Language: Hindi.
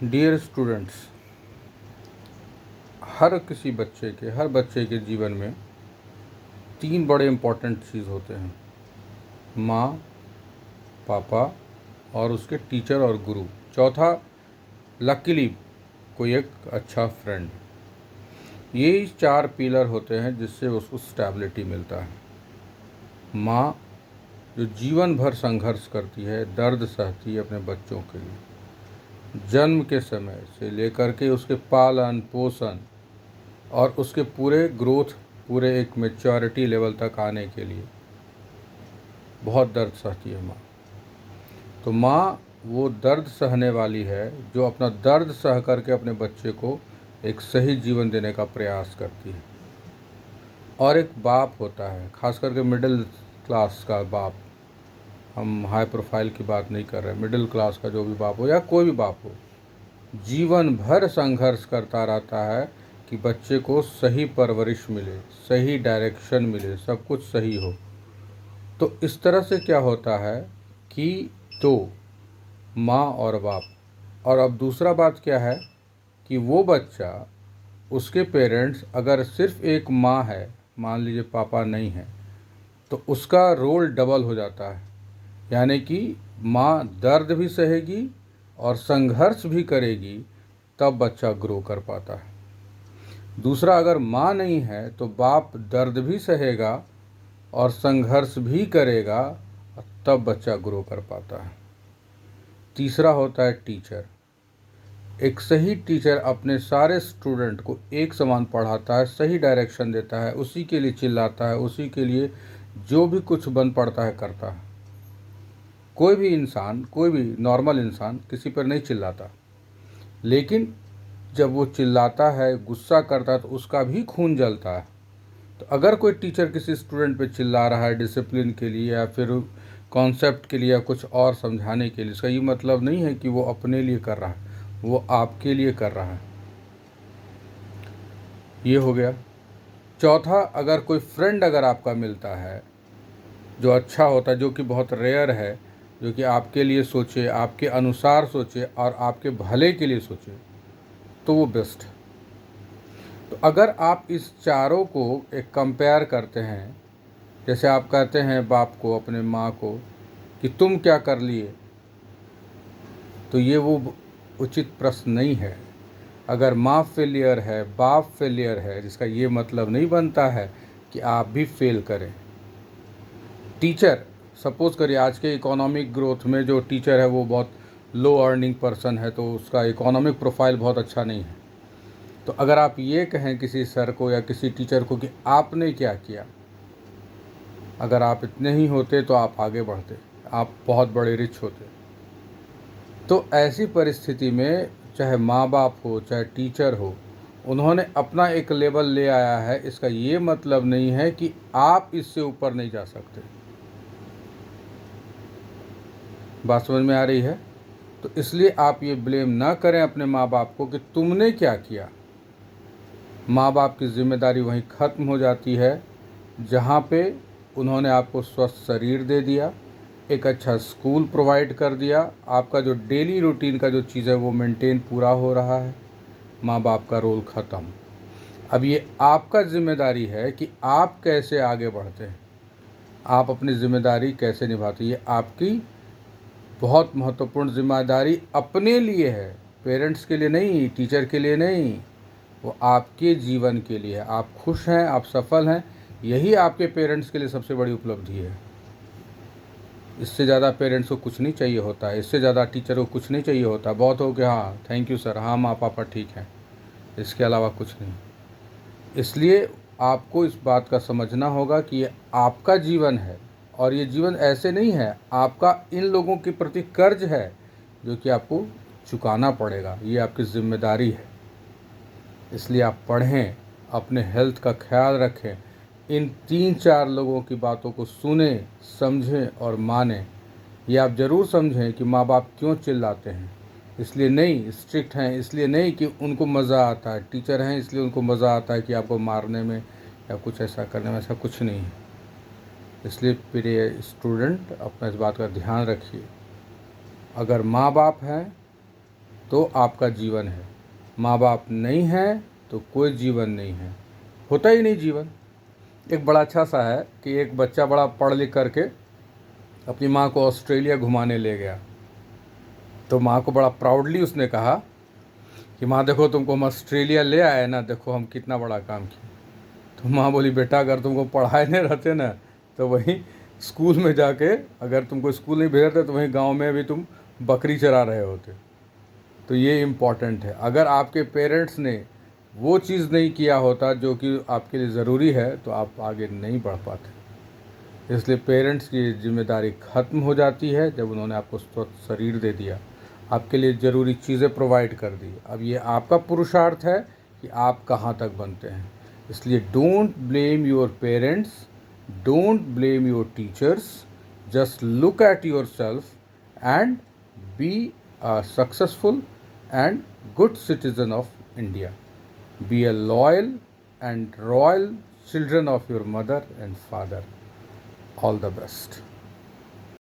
डियर स्टूडेंट्स, हर बच्चे के जीवन में 3 बड़े इम्पोर्टेंट चीज़ होते हैं: माँ, पापा और उसके टीचर और गुरु। चौथा, लकीली कोई एक अच्छा फ्रेंड। ये 4 पिलर होते हैं जिससे उसको स्टेबिलिटी मिलता है। माँ जो जीवन भर संघर्ष करती है, दर्द सहती है अपने बच्चों के लिए, जन्म के समय से लेकर के उसके पालन पोषण और उसके पूरे ग्रोथ, पूरे एक मैच्योरिटी लेवल तक आने के लिए बहुत दर्द सहती है माँ। तो माँ वो दर्द सहने वाली है जो अपना दर्द सह करके अपने बच्चे को एक सही जीवन देने का प्रयास करती है। और एक बाप होता है, खास करके मिडिल क्लास का बाप, हम हाई प्रोफाइल की बात नहीं कर रहे, मिडिल क्लास का जो भी बाप हो या कोई भी बाप हो, जीवन भर संघर्ष करता रहता है कि बच्चे को सही परवरिश मिले, सही डायरेक्शन मिले, सब कुछ सही हो। तो इस तरह से क्या होता है कि तो माँ और बाप, और अब दूसरा बात क्या है कि वो बच्चा, उसके पेरेंट्स अगर सिर्फ एक माँ है, मान लीजिए पापा नहीं है, तो उसका रोल डबल हो जाता है। यानी कि माँ दर्द भी सहेगी और संघर्ष भी करेगी, तब बच्चा ग्रो कर पाता है। दूसरा, अगर माँ नहीं है तो बाप दर्द भी सहेगा और संघर्ष भी करेगा, तब बच्चा ग्रो कर पाता है। तीसरा होता है टीचर। एक सही टीचर अपने सारे स्टूडेंट को एक समान पढ़ाता है, सही डायरेक्शन देता है, उसी के लिए चिल्लाता है, उसी के लिए जो भी कुछ बन पड़ता है करता है। कोई भी नॉर्मल इंसान किसी पर नहीं चिल्लाता, लेकिन जब वो चिल्लाता है, गुस्सा करता है, तो उसका भी खून जलता है। तो अगर कोई टीचर किसी स्टूडेंट पे चिल्ला रहा है डिसिप्लिन के लिए या फिर कॉन्सेप्ट के लिए या कुछ और समझाने के लिए, इसका ये मतलब नहीं है कि वो अपने लिए कर रहा है, वो आपके लिए कर रहा है। ये हो गया। चौथा, अगर कोई फ्रेंड अगर आपका मिलता है जो अच्छा होता है, जो कि बहुत रेयर है, जो कि आपके लिए सोचे, आपके अनुसार सोचे और आपके भले के लिए सोचे, तो वो बेस्ट है। तो अगर आप इस चारों को एक कंपेयर करते हैं, जैसे आप कहते हैं बाप को, अपने माँ को कि तुम क्या कर लिए, तो ये वो उचित प्रश्न नहीं है। अगर माँ फेलियर है, बाप फेलियर है, जिसका ये मतलब नहीं बनता है कि आप भी फेल करें। टीचर, सपोज करिए आज के इकोनॉमिक ग्रोथ में जो टीचर है वो बहुत लो अर्निंग पर्सन है, तो उसका इकोनॉमिक प्रोफाइल बहुत अच्छा नहीं है। तो अगर आप ये कहें किसी सर को या किसी टीचर को कि आपने क्या किया, अगर आप इतने ही होते तो आप आगे बढ़ते, आप बहुत बड़े रिच होते। तो ऐसी परिस्थिति में चाहे माँ बाप हो चाहे टीचर हो, उन्होंने अपना एक लेवल ले आया है, इसका ये मतलब नहीं है कि आप इससे ऊपर नहीं जा सकते। बात समझ में आ रही है? तो इसलिए आप ये ब्लेम ना करें अपने माँ बाप को कि तुमने क्या किया। माँ बाप की जिम्मेदारी वहीं ख़त्म हो जाती है जहाँ पे उन्होंने आपको स्वस्थ शरीर दे दिया, एक अच्छा स्कूल प्रोवाइड कर दिया, आपका जो डेली रूटीन का जो चीज़ है वो मेंटेन पूरा हो रहा है। माँ बाप का रोल ख़त्म। अब ये आपका जिम्मेदारी है कि आप कैसे आगे बढ़ते हैं, आप अपनी जिम्मेदारी कैसे निभाते हैं। ये आपकी बहुत महत्वपूर्ण जिम्मेदारी अपने लिए है, पेरेंट्स के लिए नहीं, टीचर के लिए नहीं, वो आपके जीवन के लिए है। आप खुश हैं, आप सफल हैं, यही आपके पेरेंट्स के लिए सबसे बड़ी उपलब्धि है। इससे ज़्यादा पेरेंट्स को कुछ नहीं चाहिए होता है, इससे ज़्यादा टीचर को कुछ नहीं चाहिए होता। बहुत हो कि हाँ थैंक यू सर, हाँ माँ पापा ठीक हैं, इसके अलावा कुछ नहीं। इसलिए आपको इस बात का समझना होगा कि ये आपका जीवन है और ये जीवन ऐसे नहीं है, आपका इन लोगों के प्रति कर्ज है जो कि आपको चुकाना पड़ेगा। ये आपकी जिम्मेदारी है। इसलिए आप पढ़ें, अपने हेल्थ का ख्याल रखें, इन 3-4 लोगों की बातों को सुने, समझें और मानें। ये आप ज़रूर समझें कि माँ बाप क्यों चिल्लाते हैं। इसलिए नहीं, स्ट्रिक्ट हैं इसलिए नहीं कि उनको मज़ा आता है, टीचर हैं इसलिए उनको मज़ा आता है कि आपको मारने में या कुछ ऐसा करने में, ऐसा कुछ नहीं है। इसलिए प्रिय स्टूडेंट, अपना इस बात का ध्यान रखिए। अगर माँ बाप हैं तो आपका जीवन है। माँ बाप नहीं है तो कोई जीवन नहीं है, होता ही नहीं जीवन। एक बड़ा अच्छा सा है कि एक बच्चा बड़ा पढ़ लिख करके अपनी माँ को ऑस्ट्रेलिया घुमाने ले गया। तो माँ को बड़ा प्राउडली उसने कहा कि माँ देखो तुमको हम ऑस्ट्रेलिया ले आए ना, देखो हम कितना बड़ा काम किए। तो माँ बोली बेटा अगर तुमको पढ़ाए नहीं रहते ना तो वहीं स्कूल में जाके, अगर तुमको स्कूल नहीं भेजते तो वहीं गांव में भी तुम बकरी चरा रहे होते। तो ये इम्पॉर्टेंट है। अगर आपके पेरेंट्स ने वो चीज़ नहीं किया होता जो कि आपके लिए ज़रूरी है तो आप आगे नहीं बढ़ पाते। इसलिए पेरेंट्स की जिम्मेदारी ख़त्म हो जाती है जब उन्होंने आपको स्वस्थ शरीर दे दिया, आपके लिए ज़रूरी चीज़ें प्रोवाइड कर दी। अब ये आपका पुरुषार्थ है कि आप कहाँ तक बनते हैं। इसलिए don't blame your parents, don't blame your teachers, just look at yourself and be a successful and good citizen of India. Be a loyal and royal children of your mother and father. All the best.